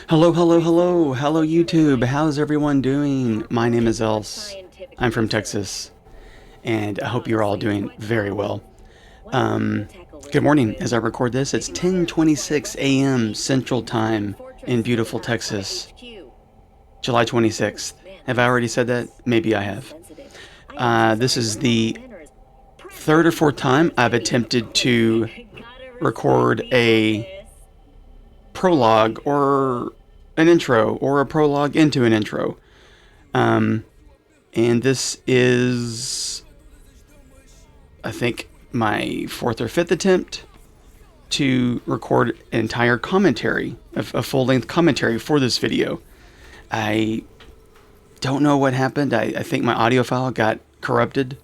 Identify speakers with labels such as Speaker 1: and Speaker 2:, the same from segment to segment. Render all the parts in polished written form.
Speaker 1: Hello, hello, hello, hello YouTube. How's everyone doing? My name is Else. I'm from Texas, and I hope you're all doing very well. Good morning. As I record this, it's 10:26 a.m. Central Time in beautiful Texas, July 26th. Have I already said that? Maybe I have. This is the third or fourth time I've attempted to record a prologue or an intro or a prologue into an intro. And this is, I think, my fourth or fifth attempt to record an entire commentary, a full-length commentary for this video. I don't know what happened. I think my audio file got corrupted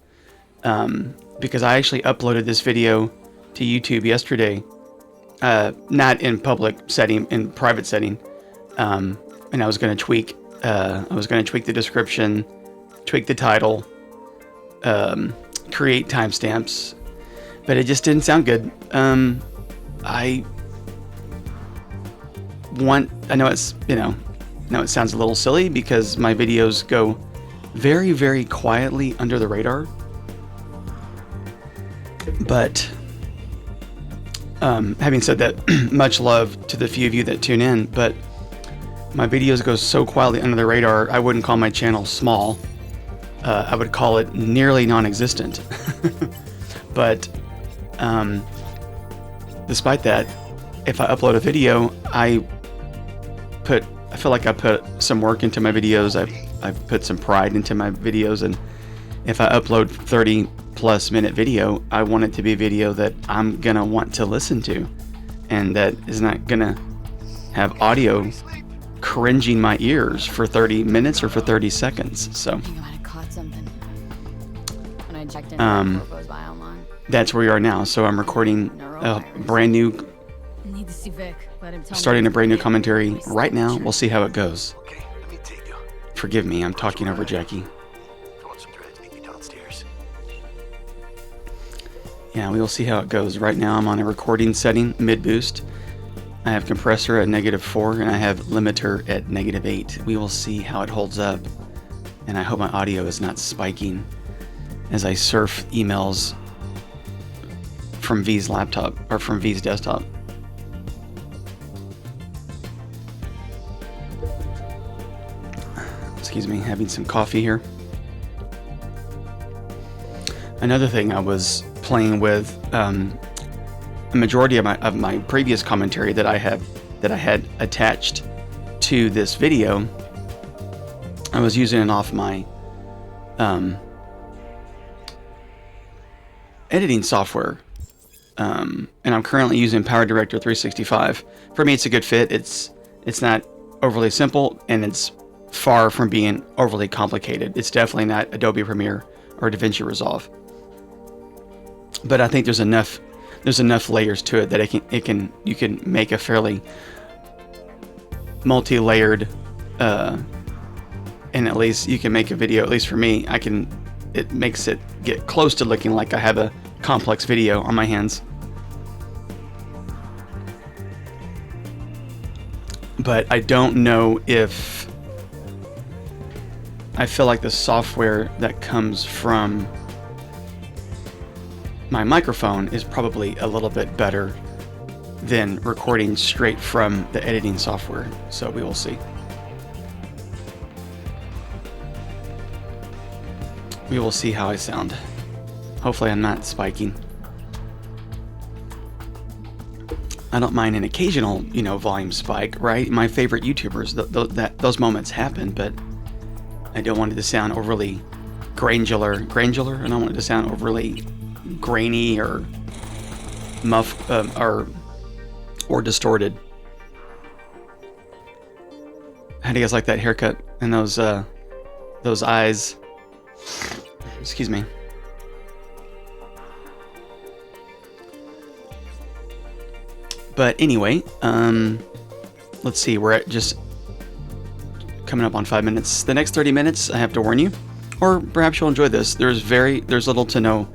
Speaker 1: because I actually uploaded this video to YouTube yesterday. Not in public setting, in private setting, and I was going to tweak. I was going to tweak the description, tweak the title, create timestamps, but it just didn't sound good. I know it's now it sounds a little silly because my videos go very, very quietly under the radar, but. Having said that, much love to the few of you that tune in, but my videos go so quietly under the radar, I wouldn't call my channel small. I would call it nearly non-existent. But despite that, if I upload a video, I feel like I put some work into my videos. I've put some pride into my videos, and if I upload 30+ minute video, I want it to be video that I'm gonna want to listen to, and that is not gonna have audio cringing my ears for 30 minutes or for 30 seconds. So that's where we are now. So I'm recording a brand new, starting a brand new commentary right now. We'll see how it goes. Forgive me, I'm talking over Jackie. Yeah, we will see how it goes. Right now I'm on a recording setting, mid boost. I have compressor at -4 and I have limiter at -8. We will see how it holds up, and I hope my audio is not spiking as I surf emails from V's laptop, or from V's desktop. Excuse me, having some coffee here. Another thing I was playing with, a majority of my previous commentary that I had attached to this video, I was using it off my editing software, and I'm currently using PowerDirector 365. For me, it's a good fit. It's not overly simple, and it's far from being overly complicated. It's definitely not Adobe Premiere or DaVinci Resolve. But I think there's enough layers to it that you can make a fairly multi-layered, and at least you can make a video. At least for me, it makes it get close to looking like I have a complex video on my hands. But I don't know if I feel like the software that comes from my microphone is probably a little bit better than recording straight from the editing software. So we will see. We will see how I sound. Hopefully I'm not spiking. I don't mind an occasional, volume spike, right? My favorite YouTubers, those moments happen, but I don't want it to sound overly granular. I don't want it to sound overly grainy or or distorted. How do you guys like that haircut and those eyes? Excuse me. But anyway, let's see. We're at just coming up on 5 minutes. The next 30 minutes, I have to warn you, or perhaps you'll enjoy this. There's little to no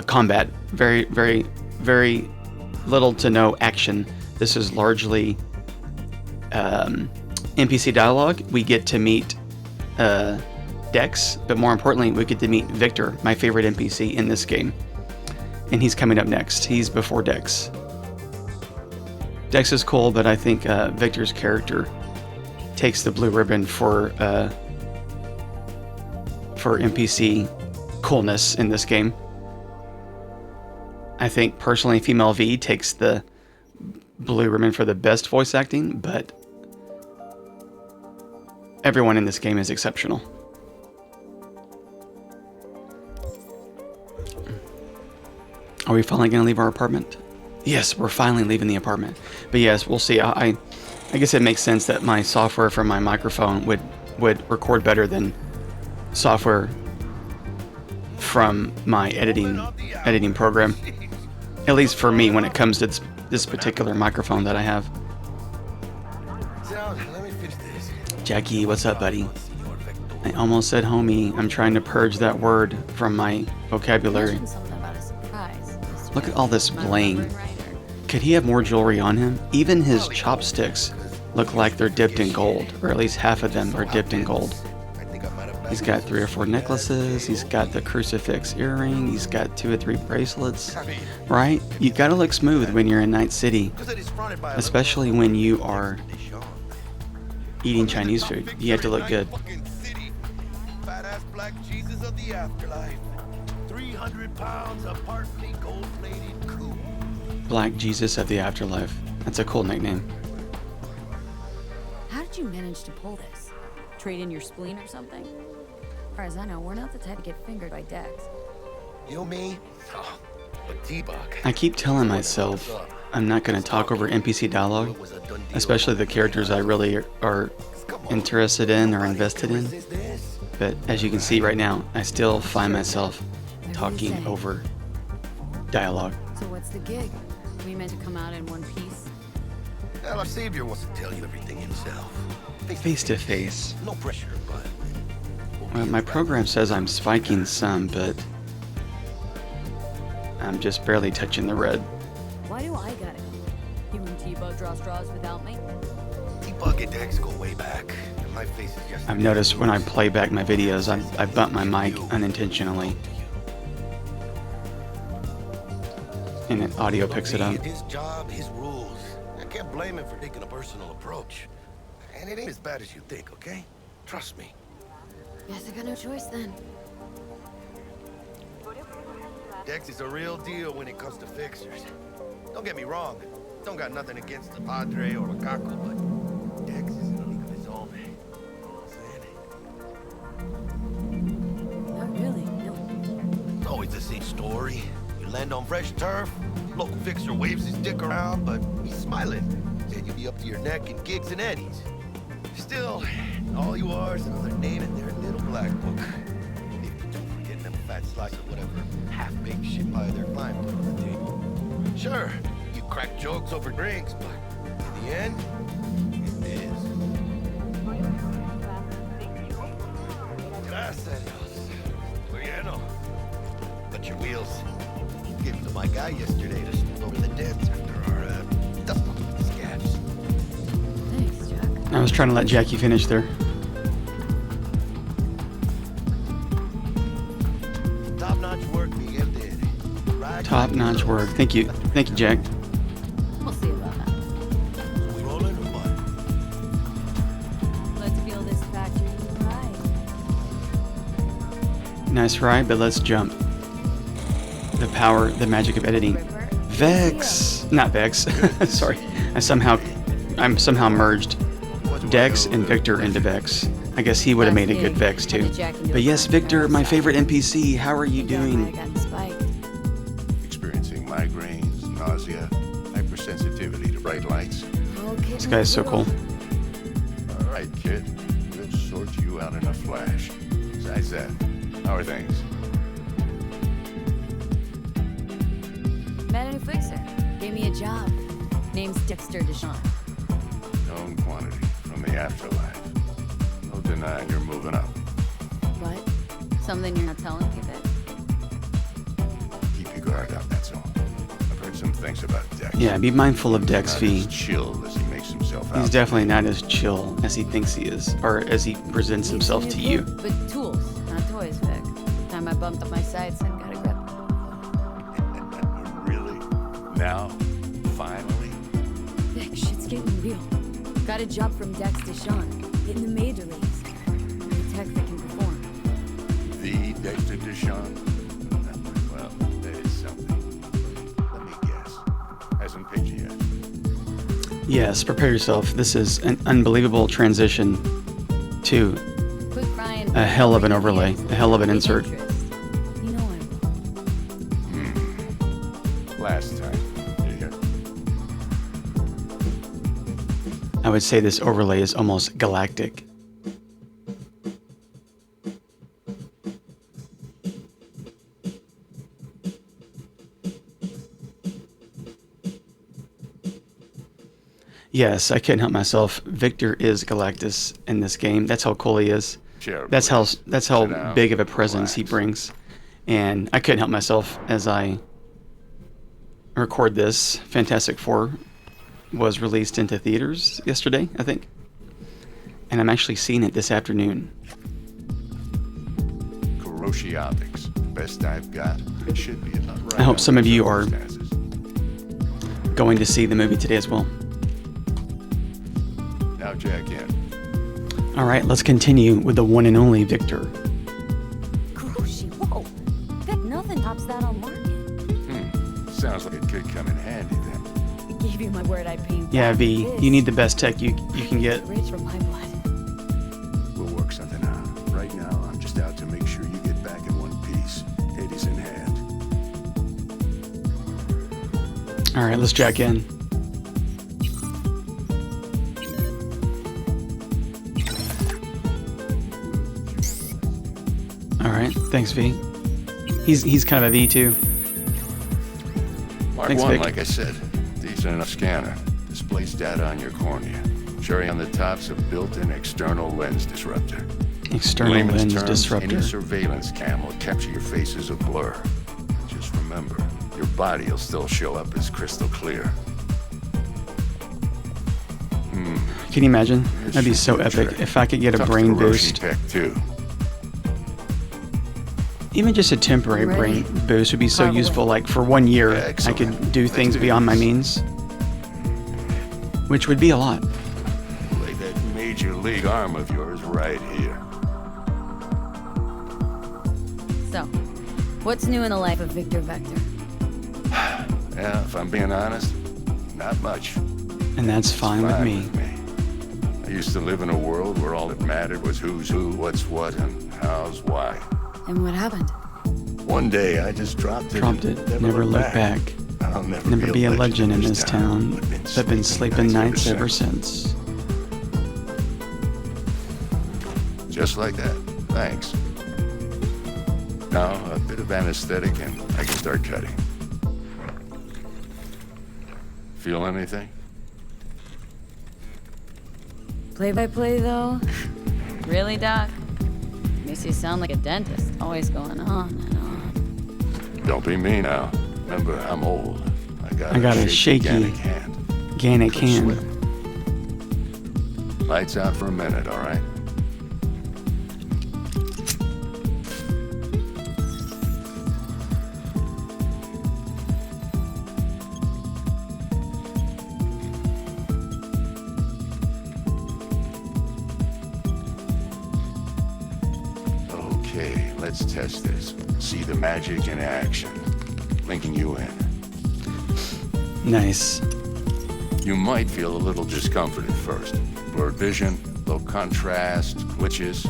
Speaker 1: combat. Very, very, very little to no action. This is largely NPC dialogue, we get to meet Dex, but more importantly, we get to meet Victor, my favorite NPC in this game. And he's coming up next. He's before Dex. Dex is cool, but I think Victor's character takes the blue ribbon for NPC coolness in this game. I think personally Female V takes the blue ribbon for the best voice acting, but everyone in this game is exceptional. Are we finally going to leave our apartment? Yes, we're finally leaving the apartment. But yes, we'll see. I guess it makes sense that my software for my microphone would record better than software from my editing program. At least for me, when it comes to this particular microphone that I have. Jackie, what's up, buddy? I almost said homie. I'm trying to purge that word from my vocabulary. Look at all this bling. Could he have more jewelry on him? Even his chopsticks look like they're dipped in gold, or at least half of them are dipped in gold. He's got 3 or 4 necklaces. He's got the crucifix earring. He's got 2 or 3 bracelets. Right? You gotta look smooth when you're in Night City, especially when you are eating Chinese food. You have to look good. Black Jesus of the Afterlife. That's a cool nickname.
Speaker 2: How did you manage to pull this? Trade in your spleen or something? As far as I know, we're not the type to get fingered by Dex.
Speaker 3: You me? Oh, but T-Bug.
Speaker 1: I keep telling myself I'm not going to talk over NPC dialogue, especially the characters I really are interested in or invested in. But as you can see right now, I still find myself talking over dialogue.
Speaker 2: So what's the gig? We meant to come out in one piece?
Speaker 3: Well, our savior wants to tell you everything himself.
Speaker 1: Face to face.
Speaker 3: No pressure, but...
Speaker 1: Well, my program says I'm spiking some, but I'm just barely touching the red.
Speaker 2: Why do I got it? You and T-Bug draw straws without me?
Speaker 3: T-Bug and Dex go way back. And my face is just...
Speaker 1: I've noticed when I play back my videos, I bump my mic unintentionally. And the audio picks it up.
Speaker 3: His job, his rules. I can't blame him for taking a personal approach. And it ain't as bad as you think, okay? Trust me.
Speaker 2: Guess I got no choice then.
Speaker 3: Dex is a real deal when it comes to fixers. Don't get me wrong. Don't got nothing against the Padre or Wakako, but Dex is in a league of his own. You know what I'm saying?
Speaker 2: Not really, no.
Speaker 3: It's always the same story. You land on fresh turf, local fixer waves his dick around, but he's smiling. Said you'd be up to your neck in gigs and eddies. Still, all you are is another name in their little black book. If you don't forget them fat slice of whatever half-baked shit pie their client put on the table. Sure, you crack jokes over drinks, but in the end, it is. Gracias, Dios. Bueno. But your wheels. Gave them to my guy yesterday to smooth over the dents after our dust off the scabs.
Speaker 2: Thanks, Jack.
Speaker 1: I was trying to let Jackie finish there.
Speaker 3: Top-notch work Miguel did. Right.
Speaker 1: Top-notch work. Thank you, Jack.
Speaker 2: We'll see about that.
Speaker 3: We rolling or what?
Speaker 2: Let's feel this factory ride.
Speaker 1: Nice ride, but let's jump. The power, the magic of editing. Vex, not Vex. Sorry, I'm somehow merged Dex and Victor into Vex. I guess he would have made a good Vex too. But yes, Victor, my favorite NPC. How are you doing?
Speaker 4: Experiencing migraines, nausea, hypersensitivity to bright lights.
Speaker 1: This guy's so cool.
Speaker 4: All right, kid. We'll sort you out in a flash. Besides that, how are things?
Speaker 2: Met a new fixer. Gave me a job. Name's Dexter Deshawn.
Speaker 4: Known quantity from the afterlife. No denying you're moving up.
Speaker 2: What? Something you're not telling me, Vic?
Speaker 4: Keep your guard up, that's all. I've heard said some things about Dex.
Speaker 1: Yeah, be mindful of Dex,
Speaker 4: Not
Speaker 1: V.
Speaker 4: as chill as he makes himself out.
Speaker 1: He's definitely not as chill as he thinks he is, or as he presents himself to you.
Speaker 2: But tools, not toys, Vic. Time I bumped up my sights and got a grip.
Speaker 4: Really? Now? Finally?
Speaker 2: Vic, shit's getting real. Got a job from Dex to Sean, in the major leagues. The tech that can perform.
Speaker 4: The Dexter Deshawn? Well, that is something. Let me guess. Hasn't paid you yet.
Speaker 1: Yes, prepare yourself. This is an unbelievable transition to
Speaker 2: Quit crying.
Speaker 1: a hell of an overlay, a hell of an insert.
Speaker 2: You know I will.
Speaker 4: Last time. Yeah.
Speaker 1: I would say this overlay is almost galactic. Yes, I couldn't help myself. Victor is Galactus in this game. That's how cool he is.
Speaker 4: Sure,
Speaker 1: That's
Speaker 4: please.
Speaker 1: how
Speaker 4: Sit down,
Speaker 1: big of a presence he
Speaker 4: relax.
Speaker 1: brings. And I couldn't help myself as I record this. Fantastic Four was released into theaters yesterday, I think. And I'm actually seeing it this afternoon.
Speaker 4: Kuroshi Optics. Best I've got. It should be enough. Right
Speaker 1: I hope
Speaker 4: under
Speaker 1: some of
Speaker 4: the
Speaker 1: you are
Speaker 4: circumstances.
Speaker 1: going to see the movie today as well.
Speaker 4: Now jack in.
Speaker 1: All right, let's continue with the one and only Victor.
Speaker 2: Kuroshi, whoa. Vic, nothing tops that on market.
Speaker 4: Sounds like it could come in handy then.
Speaker 2: I gave you my word I'd pay you
Speaker 1: Yeah,
Speaker 2: back.
Speaker 1: V,
Speaker 2: This
Speaker 1: you need the best tech you can get.
Speaker 2: is rich from my blood.
Speaker 4: We'll work something out. Right now, I'm just out to make sure you get back in one piece. Hades in hand.
Speaker 1: All right, let's jack in. All right, thanks, V. He's kind of a V too.
Speaker 4: Mark
Speaker 1: Thanks,
Speaker 4: 1,
Speaker 1: Vic.
Speaker 4: like I said. Decent enough scanner. Displays data on your cornea. Cherry on the top's a built-in external lens disruptor.
Speaker 1: External
Speaker 4: Layman's
Speaker 1: lens
Speaker 4: terms,
Speaker 1: disruptor.
Speaker 4: Any surveillance cam will capture your face as a blur. Just remember, your body will still show up as crystal clear.
Speaker 1: Can you imagine?
Speaker 4: This
Speaker 1: That'd be
Speaker 4: should
Speaker 1: so
Speaker 4: do the
Speaker 1: epic
Speaker 4: trick.
Speaker 1: if I could get a
Speaker 4: Tough
Speaker 1: brain
Speaker 4: Kuroshi
Speaker 1: boost.
Speaker 4: tech too.
Speaker 1: Even just a temporary
Speaker 2: I'm ready.
Speaker 1: brain boost would be so
Speaker 2: Probably.
Speaker 1: useful. Like for 1 year, I
Speaker 4: Excellent.
Speaker 1: could do
Speaker 4: Let's
Speaker 1: things
Speaker 4: do
Speaker 1: beyond my
Speaker 4: this.
Speaker 1: means, which would be a lot.
Speaker 4: Lay that major league arm of yours right here.
Speaker 2: So, what's new in the life of Victor Vector?
Speaker 4: Yeah, if I'm being honest, not much.
Speaker 1: And that's fine with me.
Speaker 4: I used to live in a world where all that mattered was who's who, what's what, and how's why.
Speaker 2: And what happened?
Speaker 4: One day I just dropped it.
Speaker 1: Dropped
Speaker 4: and
Speaker 1: it, never looked back.
Speaker 4: I'll
Speaker 1: Never be a legend in this town, but been sleeping nights ever
Speaker 4: since.
Speaker 1: since.
Speaker 4: Just like that. Thanks. Now, a bit of anesthetic and I can start cutting. Feel anything?
Speaker 2: Play-by-play, though? Really, Doc? Makes you sound like a dentist, always going on and on.
Speaker 4: Don't be me now. Remember, I'm old. I got
Speaker 1: a shaky
Speaker 4: organic hand.
Speaker 1: Organic
Speaker 4: Could
Speaker 1: hand.
Speaker 4: slip. Lights out for a minute, all right? Okay, let's test this. See the magic in action. Linking you in.
Speaker 1: Nice.
Speaker 4: You might feel a little discomfort at first. Blurred vision, low contrast, glitches.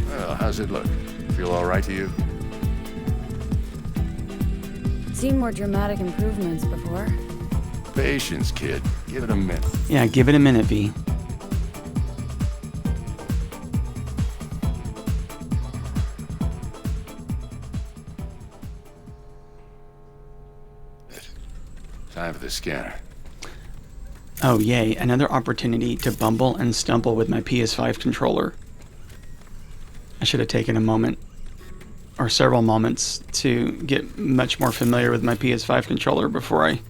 Speaker 4: Well, how's it look? Feel all right to you?
Speaker 2: Seen more dramatic improvements before.
Speaker 4: Patience, kid. Give it a minute.
Speaker 1: Yeah, give it a minute, V.
Speaker 4: Time for the scanner.
Speaker 1: Oh, yay. Another opportunity to bumble and stumble with my PS5 controller. I should have taken a moment or several moments to get much more familiar with my PS5 controller before I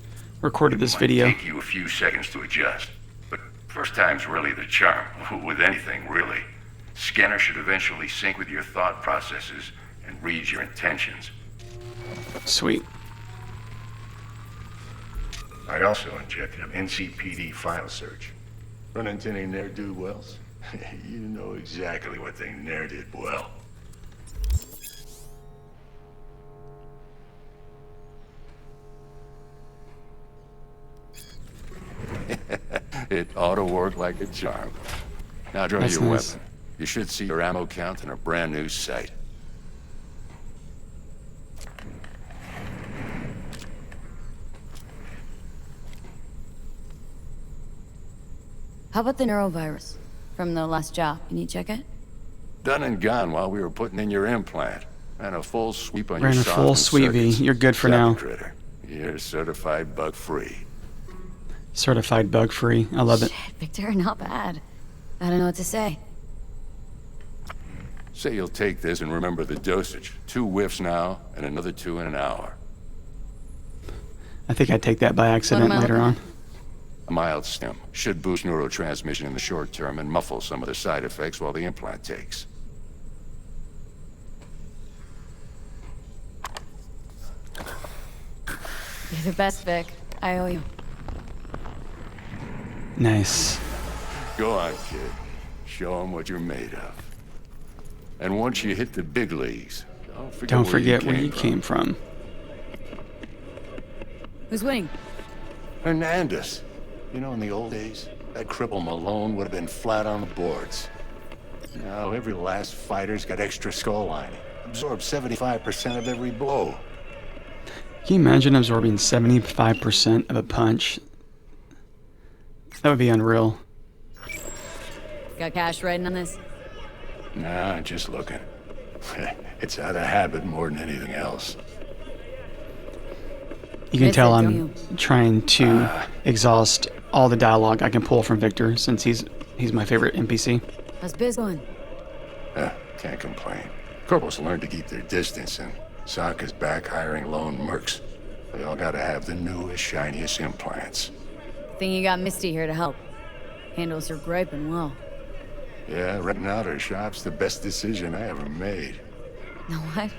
Speaker 1: recorded this video.
Speaker 4: It might take you a few seconds to adjust, but first time's really the charm. With anything, really. Scanner should eventually sync with your thought processes and read your intentions.
Speaker 1: Sweet.
Speaker 4: I also injected an NCPD file search. Run into any ne'er-do-wells? You know exactly what they ne'er did well. It ought to work like a charm. Now draw
Speaker 1: That's
Speaker 4: your
Speaker 1: nice.
Speaker 4: weapon. You should see your ammo count in a brand new sight.
Speaker 2: How about the neurovirus from the last job? Can you check it?
Speaker 4: Done and gone while we were putting in your implant. And a full sweep on
Speaker 1: Ran
Speaker 4: your
Speaker 1: a full
Speaker 4: software
Speaker 1: sweep, V.
Speaker 4: circuits.
Speaker 1: You're good for
Speaker 4: Sucker
Speaker 1: now.
Speaker 4: Critter. You're certified bug-free.
Speaker 1: Certified bug-free. I love it.
Speaker 2: Shit, Victor, not bad. I don't know what to say.
Speaker 4: Say you'll take this and remember the dosage. 2 whiffs now, and another 2 in an hour.
Speaker 1: I think I'd take that by accident
Speaker 2: What am I
Speaker 1: later
Speaker 2: looking
Speaker 1: on.
Speaker 4: A mild stim should boost neurotransmission in the short term and muffle some of the side effects while the implant takes.
Speaker 2: You're the best, Vic. I owe you.
Speaker 1: Nice.
Speaker 4: Go on, kid. Show them what you're made of. And once you hit the big leagues,
Speaker 1: Don't forget where you came from.
Speaker 2: Who's winning?
Speaker 4: Hernandez. You know, in the old days, that cripple Malone would have been flat on the boards. Now, every last fighter's got extra skull lining. Absorbs 75% of every blow.
Speaker 1: Can you imagine absorbing 75% of a punch? That would be unreal.
Speaker 2: Got cash writing on this?
Speaker 4: Nah, just looking. It's out of habit more than anything else.
Speaker 1: You can
Speaker 2: It's
Speaker 1: tell
Speaker 2: like,
Speaker 1: I'm trying to exhaust all the dialogue I can pull from Victor since he's my favorite NPC.
Speaker 2: How's biz going?
Speaker 4: Can't complain. Corporals learned to keep their distance, and Sokka's back hiring lone mercs. They all gotta have the newest, shiniest implants.
Speaker 2: Think you got Misty here to help. Handles her griping well.
Speaker 4: Yeah, renting out her shop's the best decision I ever made.
Speaker 2: Know what?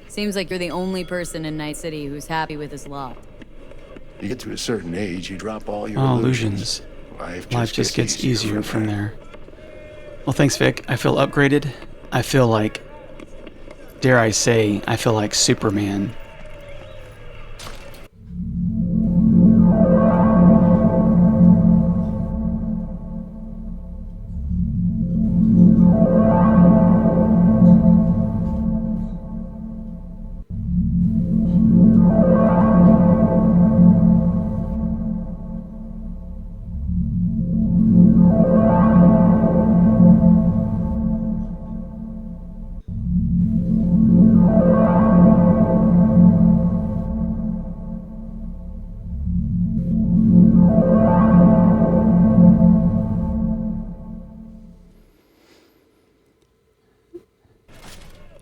Speaker 2: Seems like you're the only person in Night City who's happy with his lot.
Speaker 4: You get to a certain age, you drop all your
Speaker 1: Oh,
Speaker 4: illusions.
Speaker 1: illusions. Life just gets easier from there. Well, thanks, Vic. I feel upgraded. I feel like, dare I say, I feel like Superman.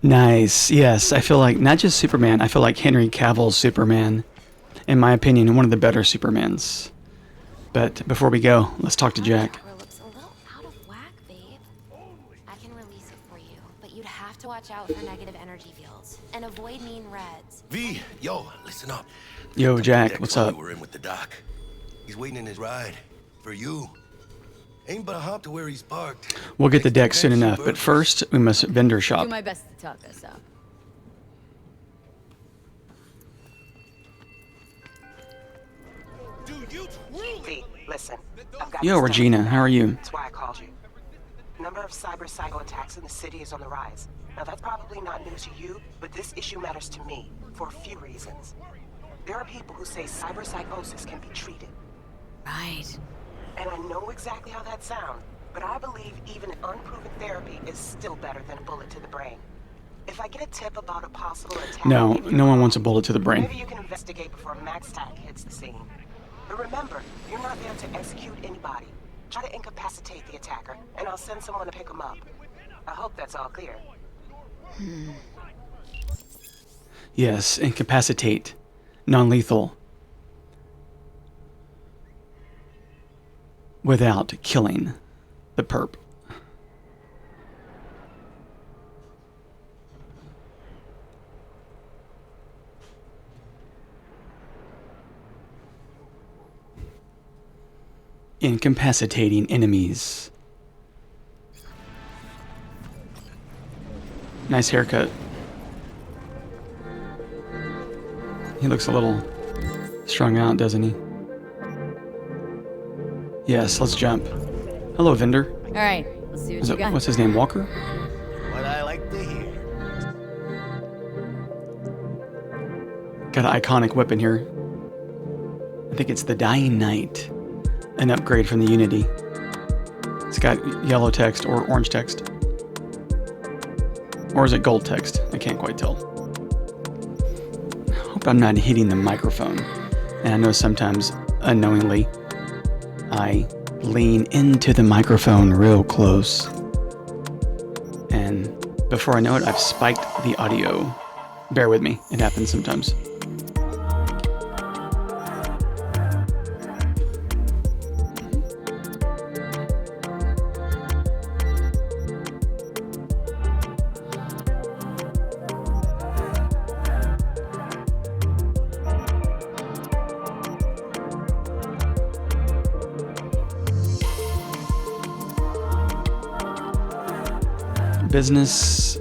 Speaker 1: Nice. Yes, I feel like not just Superman, I feel like Henry Cavill's Superman. In my opinion, one of the better Supermans. But before we go, let's talk to Jack.
Speaker 5: Looks a little out of whack, babe. I can release it for you, but you'd have to watch out for negative energy fields and avoid mean reds.
Speaker 3: V, yo, listen up.
Speaker 1: Yo, Jack,
Speaker 3: Deck
Speaker 1: what's
Speaker 3: while
Speaker 1: up?
Speaker 3: we were in with the doc. He's waiting in his ride for you. Ain't but a hop to where he's parked.
Speaker 1: We'll get the deck soon enough, but first we must vendor
Speaker 2: Do
Speaker 1: shop.
Speaker 2: my best to talk this out.
Speaker 6: V, listen. I've got
Speaker 1: Yo,
Speaker 6: this
Speaker 1: Regina,
Speaker 6: done.
Speaker 1: how are you?
Speaker 6: That's why I called you. The number of cyber-psycho attacks in the city is on the rise. Now, that's probably not news to you, but this issue matters to me for a few reasons. There are people who say cyber-psychosis can be treated.
Speaker 2: Right.
Speaker 6: And I know exactly how that sounds, but I believe even unproven therapy is still better than a bullet to the brain. If I get a tip about a possible attack...
Speaker 1: No,
Speaker 6: maybe
Speaker 1: no one wants a bullet to the brain.
Speaker 6: Maybe you can investigate before Max Tack hits the scene. But remember, you're not there to execute anybody. Try to incapacitate the attacker, and I'll send someone to pick him up. I hope that's all clear.
Speaker 1: Yes, incapacitate. Non-lethal. Without killing the perp. Incapacitating enemies. Nice haircut. He looks a little strung out, doesn't he? Yes, let's jump. Hello, vendor.
Speaker 2: All right, let's see what you got.
Speaker 1: What's his name, Walker?
Speaker 3: What I like to hear.
Speaker 1: Got an iconic weapon here. I think it's the Dying Knight. An upgrade from the Unity. It's got yellow text or orange text. Or is it gold text? I can't quite tell. I hope I'm not hitting the microphone. And I know sometimes, unknowingly, I lean into the microphone real close. And before I know it, I've spiked the audio. Bear with me, it happens sometimes. Business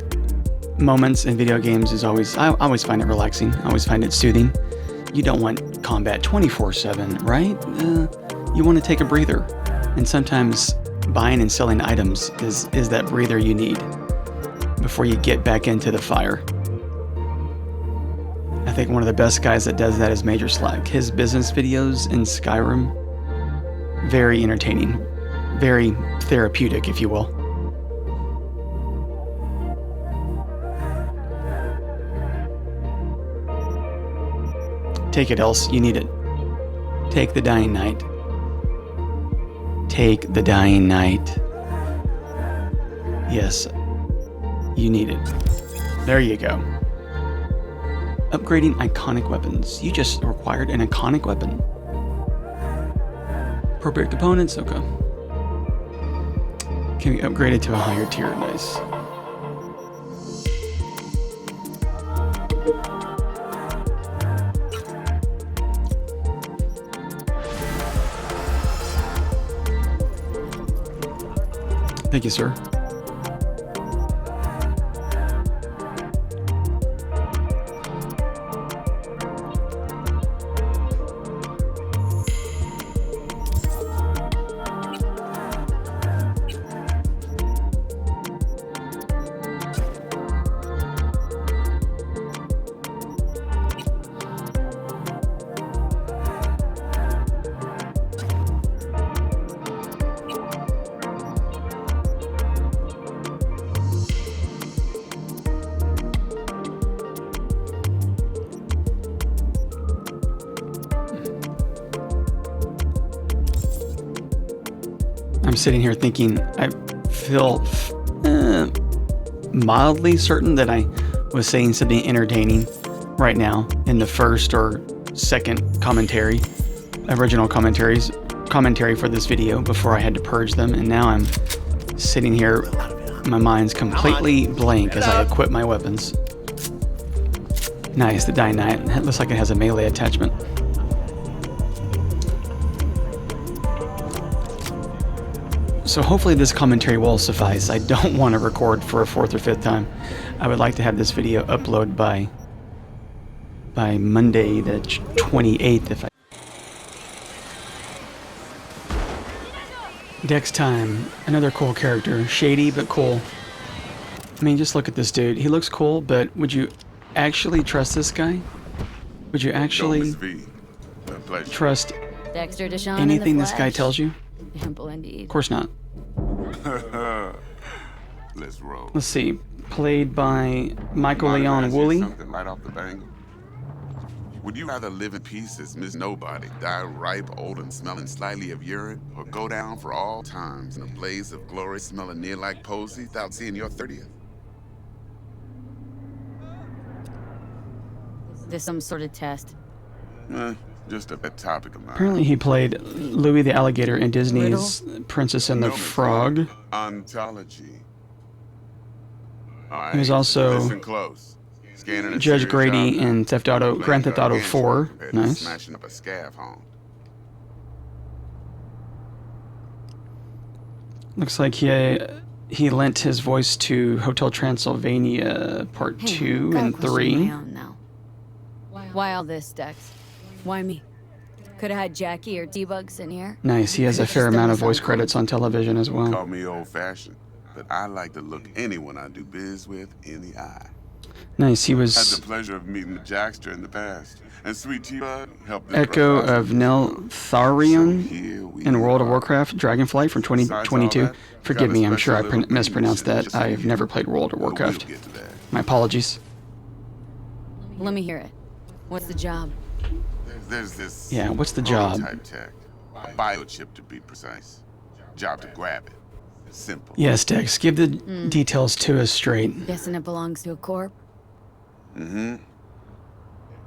Speaker 1: moments in video games is always, I always find it relaxing. I always find it soothing. You don't want combat 24/7, right? You want to take a breather. And sometimes buying and selling items is that breather you need before you get back into the fire. I think one of the best guys that does that is Major Slack. His business videos in Skyrim, very entertaining, very therapeutic, if you will. Take it, else you need it. Take the Dying Knight. Take the Dying Knight. Yes, you need it. There you go. Upgrading iconic weapons. You just required an iconic weapon. Appropriate components, okay. Can be upgraded to a higher tier, nice. Thank you, sir. I'm sitting here thinking, I feel mildly certain that I was saying something entertaining right now in the first or second original commentary for this video before I had to purge them, and now I'm sitting here, my mind's completely blank as I equip my weapons. Nice, the Dying Knight. It looks like it has a melee attachment. So hopefully this commentary will suffice. I don't want to record for a fourth or fifth time. I would like to have this video uploaded by Monday the 28th. If I Dex time, another cool character, shady but cool. I mean, just look at this dude. He looks cool, but would you actually trust this guy? Would you actually trust
Speaker 2: Dexter Deshawn
Speaker 1: anything
Speaker 2: in the
Speaker 1: this guy
Speaker 2: flesh.
Speaker 1: tells you?
Speaker 2: Ample indeed.
Speaker 1: Of course not.
Speaker 7: Let's roll.
Speaker 1: Let's see. Played by Michael
Speaker 7: Mind if I
Speaker 1: Leon
Speaker 7: ask you
Speaker 1: Woolley.
Speaker 7: something right off the bangle? Would you rather live in peace as Miss Nobody, die ripe, old, and smelling slightly of urine, or go down for all times in a blaze of glory, smelling near like posy, without seeing your 30th?
Speaker 2: This some sort of test?
Speaker 7: Just a pet topic of mine.
Speaker 1: Apparently he played Louis the Alligator in Disney's Princess and the Frog.
Speaker 7: Ontology. All right,
Speaker 1: He was also
Speaker 7: listen close. Scanning a
Speaker 1: Judge
Speaker 7: serious
Speaker 1: Grady
Speaker 7: object.
Speaker 1: in Grand Theft Auto 4.
Speaker 7: Compared to
Speaker 1: Nice.
Speaker 7: Smashing up a scaffold.
Speaker 1: Looks like he lent his voice to Hotel Transylvania Part 2
Speaker 2: got a
Speaker 1: and
Speaker 2: question of
Speaker 1: 3.
Speaker 2: my own now. Why all this, Dex? Why me? Could have had Jackie or T-Bugs in here.
Speaker 1: Nice, he has a fair amount of voice credits on television as well.
Speaker 7: Call me old-fashioned, but I like to look anyone I do biz with in the eye.
Speaker 1: Nice, he
Speaker 7: Had
Speaker 1: was
Speaker 7: the pleasure of meeting the Jackster in the past, and Sweet T-Bug helped this
Speaker 1: Echo
Speaker 7: brother out.
Speaker 1: of Neltharion in World of Warcraft Dragonflight from 2022. Forgive me, I'm sure I mispronounced that. I've never played World of Warcraft.
Speaker 7: We'll get to that.
Speaker 1: My apologies.
Speaker 2: Let me hear it. What's the job?
Speaker 7: There's this
Speaker 1: Yeah, what's the job?
Speaker 7: prototype tech, a biochip to be precise. Job to grab it. Simple.
Speaker 1: Yes, Dex, give the details to us straight.
Speaker 2: Guessing it belongs to a corp?
Speaker 7: Mm-hmm.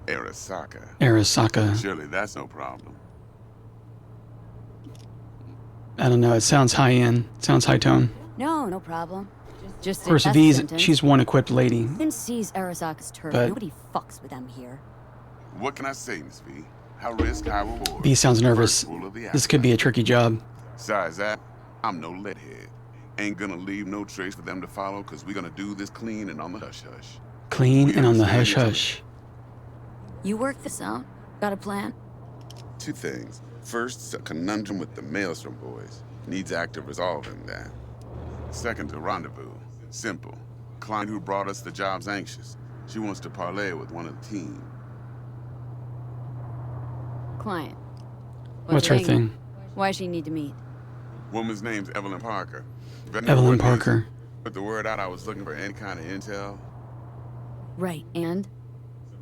Speaker 7: Arasaka.
Speaker 1: Arasaka.
Speaker 7: Surely that's no problem.
Speaker 1: I don't know, it sounds high-end. Sounds high-tone.
Speaker 2: No, no problem. Just
Speaker 1: Of course,
Speaker 2: a
Speaker 1: V's,
Speaker 2: sentence.
Speaker 1: she's one equipped lady.
Speaker 2: Since sees Arasaka's turf,
Speaker 1: But-
Speaker 2: nobody fucks with them here.
Speaker 7: What can I say, Miss V? High risk, high reward.
Speaker 1: V sounds nervous.
Speaker 7: First rule of the
Speaker 1: This could be a tricky job.
Speaker 7: Besides that, I'm no leadhead. Ain't gonna leave no trace for them to follow, cause we're gonna do this clean and on the hush-hush.
Speaker 1: Clean and on the
Speaker 7: understand each other.
Speaker 1: hush-hush.
Speaker 2: You work this out? Got a plan?
Speaker 7: Two things. First, it's a conundrum with the Maelstrom boys. Needs active resolving that. Second, a rendezvous. Simple. Client who brought us the job's anxious. She wants to parlay with one of the team.
Speaker 2: Client.
Speaker 1: What's her thing?
Speaker 2: Why she need to meet?
Speaker 7: Woman's name's Evelyn Parker. If I know
Speaker 1: Evelyn
Speaker 7: what it is,
Speaker 1: Parker.
Speaker 7: put the word out I was looking for any kind of intel.
Speaker 2: Right, and?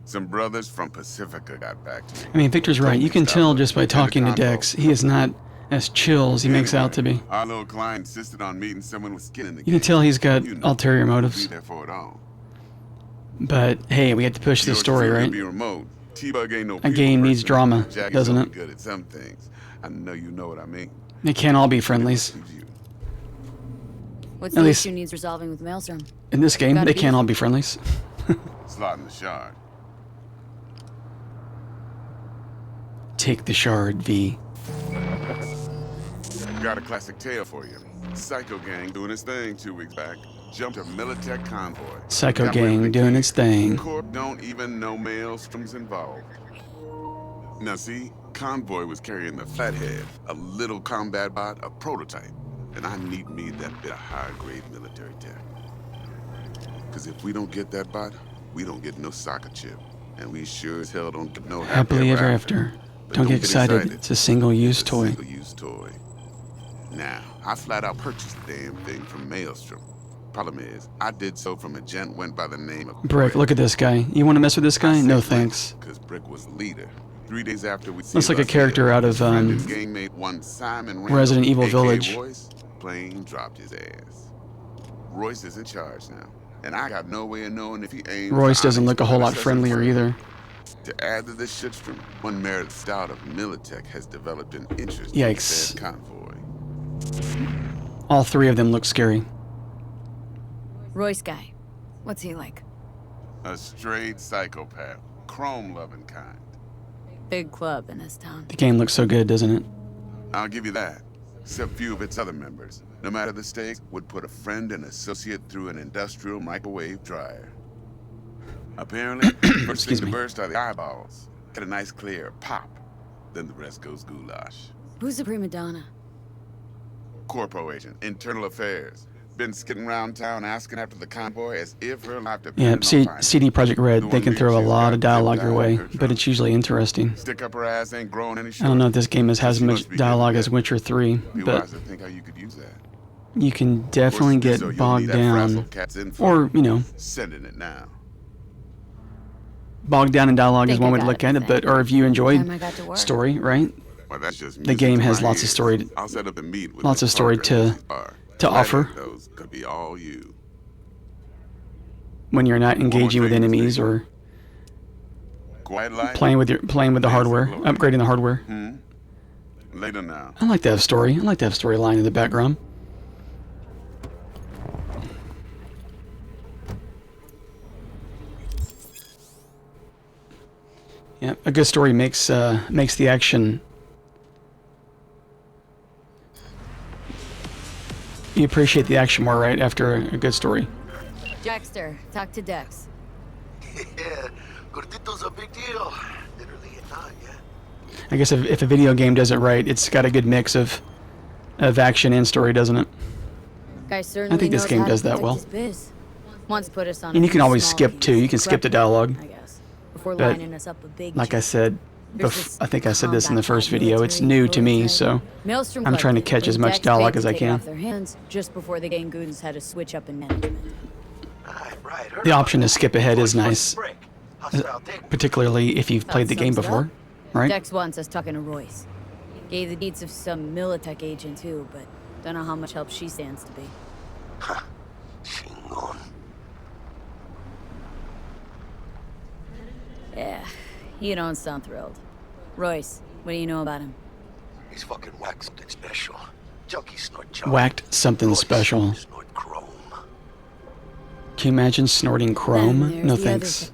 Speaker 7: Some brothers from Pacifica got back to me.
Speaker 1: I mean, Victor's right. You can tell just by talking to Dex, he is not as chill as he makes out to be.
Speaker 7: Our little client insisted on meeting someone with skin in the
Speaker 1: You
Speaker 7: game.
Speaker 1: can tell he's got
Speaker 7: You know,
Speaker 1: ulterior
Speaker 7: Be
Speaker 1: motives.
Speaker 7: there for it all.
Speaker 1: But hey, we had to push the
Speaker 7: Yours
Speaker 1: story,
Speaker 7: is gonna
Speaker 1: right?
Speaker 7: Be remote. T-Bug ain't no
Speaker 1: A game needs
Speaker 7: person.
Speaker 1: drama,
Speaker 7: Jackie's
Speaker 1: doesn't
Speaker 7: only
Speaker 1: it?
Speaker 7: good at some things. I know you know what I mean.
Speaker 1: They can't all be friendlies.
Speaker 7: Suits you.
Speaker 2: What's
Speaker 1: At
Speaker 2: the
Speaker 1: least-
Speaker 2: issue needs resolving with Maelstrom?
Speaker 1: In this game,
Speaker 2: Gotta
Speaker 1: they
Speaker 2: be.
Speaker 1: can't all be friendlies.
Speaker 7: Slot in the shard.
Speaker 1: Take the shard, V.
Speaker 7: Got a classic tale for you. Psycho gang doing its thing 2 weeks back. Jumped a Militech convoy.
Speaker 1: Psycho
Speaker 7: Got rid of
Speaker 1: gang
Speaker 7: the
Speaker 1: doing
Speaker 7: key.
Speaker 1: its thing.
Speaker 7: Corp don't even know Maelstrom's involved. Now see, convoy was carrying the Flathead, a little combat bot, a prototype. And I need me that bit of high-grade military tech. Cause if we don't get that bot, we don't get no soccer chip. And we sure as hell don't get no
Speaker 1: Happily ever after.
Speaker 7: But
Speaker 1: Don't get excited. It's a single-use
Speaker 7: It's a
Speaker 1: toy.
Speaker 7: single-use toy. Now, I flat out purchased the damn thing from Maelstrom. Problem is, I did so from a gent went by the name of
Speaker 1: Brick, look at this guy. You want to mess with this guy? No thanks.
Speaker 7: Because Brick was the leader. 3 days after we
Speaker 1: Looks like a character out of, Resident Evil Village.
Speaker 7: Royce, plane dropped his ass. Royce is in charge now, and I got no way of knowing if he aims.
Speaker 1: Royce doesn't look a whole lot friendlier either.
Speaker 7: To add to this shitstream, one merit stout of Militech has developed an interest
Speaker 1: Yikes.
Speaker 7: in said convoy.
Speaker 1: All three of them look scary.
Speaker 2: Royce guy. What's he like?
Speaker 7: A straight psychopath, chrome-loving kind.
Speaker 2: Big club in his town.
Speaker 1: The game looks so good, doesn't it?
Speaker 7: I'll give you that. Except few of its other members, no matter the stake, would put a friend and associate through an industrial microwave dryer. Apparently, first thing
Speaker 1: Excuse
Speaker 7: to
Speaker 1: me.
Speaker 7: burst are the eyeballs. Get a nice clear pop. Then the rest goes goulash.
Speaker 2: Who's the prima donna?
Speaker 7: Corpo agent, internal affairs. Been skidding around town asking after the convoy as if her life
Speaker 1: Yeah,
Speaker 7: depended on finding it.
Speaker 1: CD Projekt Red,
Speaker 7: The
Speaker 1: they
Speaker 7: one
Speaker 1: can
Speaker 7: reason
Speaker 1: throw a
Speaker 7: she's
Speaker 1: lot
Speaker 7: got
Speaker 1: of dialogue your
Speaker 7: them
Speaker 1: way,
Speaker 7: down in her
Speaker 1: but it's usually interesting.
Speaker 7: Stick up her ass ain't growing any
Speaker 1: I
Speaker 7: shorter.
Speaker 1: don't know if this game has as
Speaker 7: She
Speaker 1: much
Speaker 7: must be getting
Speaker 1: dialogue as
Speaker 7: better.
Speaker 1: Witcher 3,
Speaker 7: Be
Speaker 1: but
Speaker 7: wise to think how you could use that.
Speaker 1: you can definitely
Speaker 7: Of course,
Speaker 1: get
Speaker 7: so you'll
Speaker 1: bogged
Speaker 7: need that frazzle
Speaker 1: down.
Speaker 7: cat's info.
Speaker 1: Or, you know,
Speaker 7: Sending it now.
Speaker 1: bogged down in dialogue is
Speaker 2: Think
Speaker 1: one
Speaker 2: I
Speaker 1: way to
Speaker 2: got
Speaker 1: look at it,
Speaker 2: everything.
Speaker 1: but, or if you
Speaker 2: Time I
Speaker 1: enjoyed
Speaker 2: got to work.
Speaker 1: story, right?
Speaker 7: Well, that's just
Speaker 1: The
Speaker 7: music
Speaker 1: game
Speaker 7: to
Speaker 1: has
Speaker 7: my
Speaker 1: lots of
Speaker 7: ears.
Speaker 1: story
Speaker 7: I'll set up a meet with
Speaker 1: lots
Speaker 7: Miss
Speaker 1: of story
Speaker 7: Parker and
Speaker 1: to-
Speaker 7: Miss Barr.
Speaker 1: to
Speaker 7: Flathead,
Speaker 1: offer.
Speaker 7: Those could be all you.
Speaker 1: When you're not
Speaker 7: One more
Speaker 1: engaging with
Speaker 7: thing, Miss
Speaker 1: enemies
Speaker 7: V.
Speaker 1: or
Speaker 7: quiet life.
Speaker 1: playing with the hardware, upgrading the hardware.
Speaker 7: Later now.
Speaker 1: I like to have story. I like to have storyline in the background. Yeah, a good story makes the action. You appreciate the action more, right? After a good story.
Speaker 2: Jackster, talk to Dex.
Speaker 3: Yeah, Gordito's a big deal. Literally not, yeah.
Speaker 1: I guess if a video game does it right, it's got a good mix of action and story, doesn't it?
Speaker 2: Guy certainly
Speaker 1: I think this
Speaker 2: knows
Speaker 1: game
Speaker 2: how to
Speaker 1: does that
Speaker 2: protect
Speaker 1: well.
Speaker 2: his biz. Wants to put us on
Speaker 1: And
Speaker 2: a
Speaker 1: you can
Speaker 2: few
Speaker 1: always
Speaker 2: small
Speaker 1: skip too.
Speaker 2: pieces
Speaker 1: You can
Speaker 2: of
Speaker 1: skip the
Speaker 2: prep,
Speaker 1: dialogue.
Speaker 2: I guess, before
Speaker 1: But
Speaker 2: lining us up a big
Speaker 1: like I
Speaker 2: job.
Speaker 1: said,
Speaker 2: There's this
Speaker 1: I think I said this in the
Speaker 2: combat
Speaker 1: first video. It's new to me, so
Speaker 2: Maelstrom
Speaker 1: I'm trying to
Speaker 2: collected,
Speaker 1: catch as
Speaker 2: and
Speaker 1: much
Speaker 2: Dex
Speaker 1: dialogue
Speaker 2: paid
Speaker 1: as
Speaker 2: to
Speaker 1: I
Speaker 2: take it
Speaker 1: can.
Speaker 2: off their hands just before the gang goons had to switch up in management.
Speaker 3: Right.
Speaker 1: The option to skip ahead is nice,
Speaker 3: Hostile take.
Speaker 1: particularly if you've played the game
Speaker 2: sums it
Speaker 1: before,
Speaker 2: up.
Speaker 1: right?
Speaker 2: Dex wants us talking to Royce. Gave the deeds of some Militech agent too, but don't know how much help she stands to be.
Speaker 3: Chingon.
Speaker 2: Yeah, you don't sound thrilled. Royce, what do you know about him?
Speaker 3: He's fucking whacked something special. Junkie snort junk.
Speaker 1: Whacked something
Speaker 3: Royce
Speaker 1: special.
Speaker 3: Snort chrome.
Speaker 1: Can you imagine snorting
Speaker 2: Then
Speaker 1: chrome?
Speaker 2: there's
Speaker 1: No
Speaker 2: the other
Speaker 1: thanks.
Speaker 2: thing.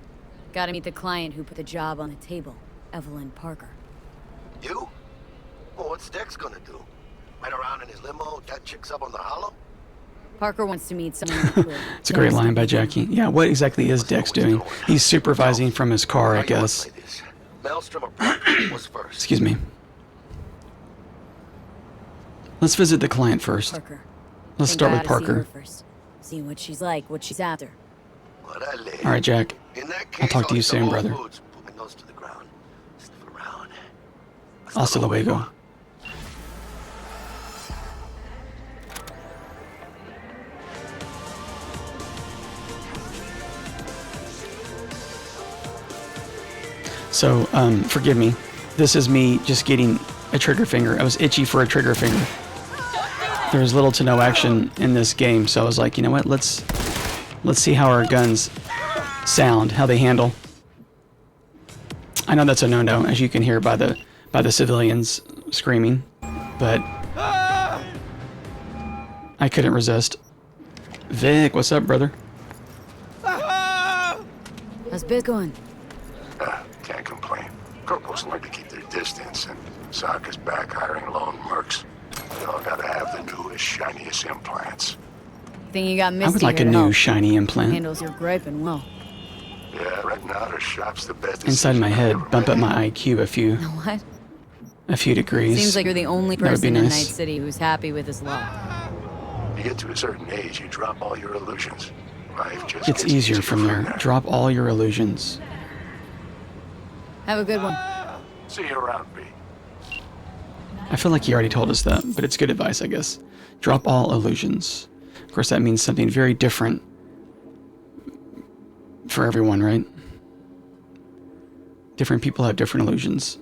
Speaker 2: Gotta meet the client who put the job on the table, Evelyn Parker.
Speaker 3: You? Well, what's Dex gonna do? Ride around in his limo, got chicks up on the hollow?
Speaker 2: Parker wants to meet someone. in the crew.
Speaker 1: It's a great
Speaker 2: Dex
Speaker 1: line by
Speaker 2: to begin.
Speaker 1: Jackie. Yeah, what exactly is Dex doing? He's supervising from his car, I
Speaker 3: How you wanna
Speaker 1: guess.
Speaker 3: play this? Maelstrom or Parker was first.
Speaker 1: Excuse me. Let's visit the client first.
Speaker 2: Parker.
Speaker 1: Let's
Speaker 2: Think
Speaker 1: start
Speaker 2: I
Speaker 1: with
Speaker 2: oughta see her
Speaker 1: Parker.
Speaker 2: first. See what she's like, what she's after.
Speaker 3: Órale.
Speaker 1: All right, Jack.
Speaker 3: In that
Speaker 1: I'll
Speaker 3: case,
Speaker 1: talk to you
Speaker 3: eat the
Speaker 1: soon,
Speaker 3: whole
Speaker 1: brother.
Speaker 3: foods, put my nose to the ground. Sniff around.
Speaker 1: Hasta luego. So, forgive me. This is me just getting a trigger finger. I was itchy for a trigger finger. There's little to no action in this game, so I was like, you know what? Let's see how our guns sound, how they handle. I know that's a no-no, as you can hear by the civilians screaming, but I couldn't resist. Vic, what's up, brother?
Speaker 2: How's biz going?
Speaker 4: Can't complain. Corporals learn to keep their distance, and Sokka's back hiring lone mercs. They all gotta have the newest, shiniest implants.
Speaker 2: Think you got Misty
Speaker 1: I would like a
Speaker 2: here to
Speaker 1: new
Speaker 2: help.
Speaker 1: shiny implant.
Speaker 2: Handles your griping well.
Speaker 4: Yeah, right now her shop's the best.
Speaker 1: Inside my
Speaker 4: decision I've
Speaker 1: head,
Speaker 4: ever
Speaker 1: bump up
Speaker 4: made.
Speaker 1: my IQ
Speaker 2: What?
Speaker 1: a few degrees.
Speaker 2: Seems like you're the only
Speaker 1: That would be
Speaker 2: person in Night
Speaker 1: nice.
Speaker 2: City who's happy with his luck.
Speaker 4: You get to a certain age, you drop all your illusions. Life just
Speaker 1: It's
Speaker 4: gets
Speaker 1: easier from there.
Speaker 4: there.
Speaker 1: Drop all your illusions.
Speaker 2: Have a good one.
Speaker 4: See you around, B.
Speaker 1: I feel like he already told us that, but it's good advice, I guess. Drop all illusions. Of course, that means something very different for everyone, right? Different people have different illusions.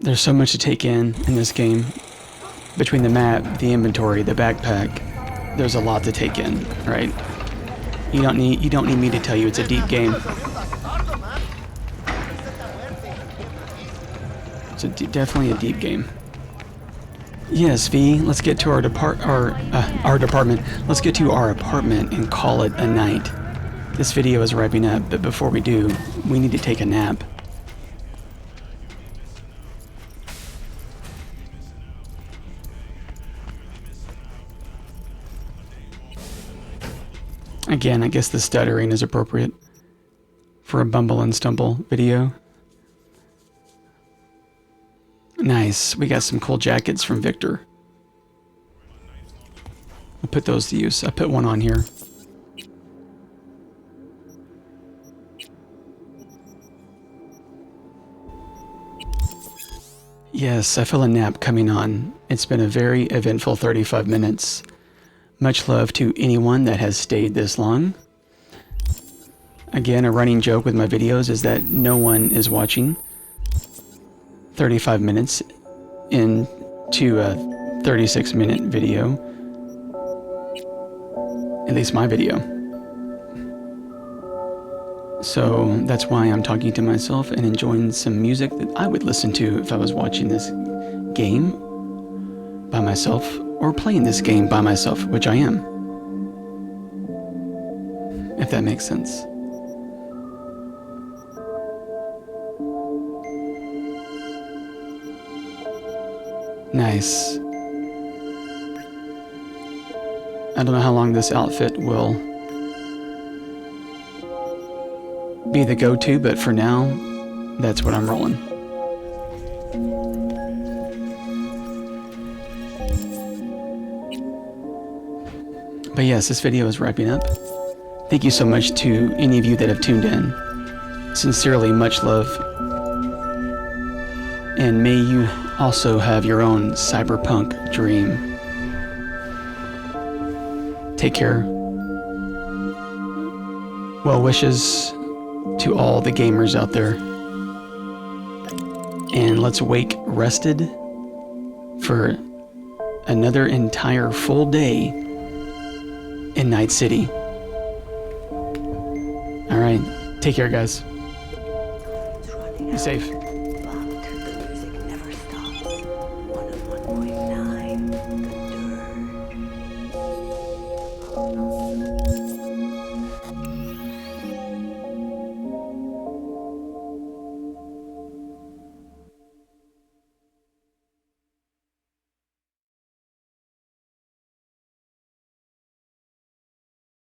Speaker 1: There's so much to take in this game. Between the map, the inventory, the backpack, there's a lot to take in, right? You don't need me to tell you it's a deep game. It's definitely a deep game. Yes, V. Let's get to our department. Let's get to our apartment and call it a night. This video is wrapping up, but before we do, we need to take a nap. Again, I guess the stuttering is appropriate for a Bumble and Stumble video. Nice. We got some cool jackets from Victor. I'll put those to use. I put one on here. Yes, I feel a nap coming on. It's been a very eventful 35 minutes. Much love to anyone that has stayed this long. Again, a running joke with my videos is that no one is watching 35 minutes into a 36-minute video. At least my video. So that's why I'm talking to myself and enjoying some music that I would listen to if I was watching this game by myself or playing this game by myself, which I am. If that makes sense. Nice. I don't know how long this outfit will be the go-to, but for now, that's what I'm rolling. But yes, this video is wrapping up. Thank you so much to any of you that have tuned in. Sincerely, much love. And may you also have your own cyberpunk dream. Take care. Well wishes to all the gamers out there. And let's wake rested for another entire full day in Night City. Alright, take care guys. Be safe.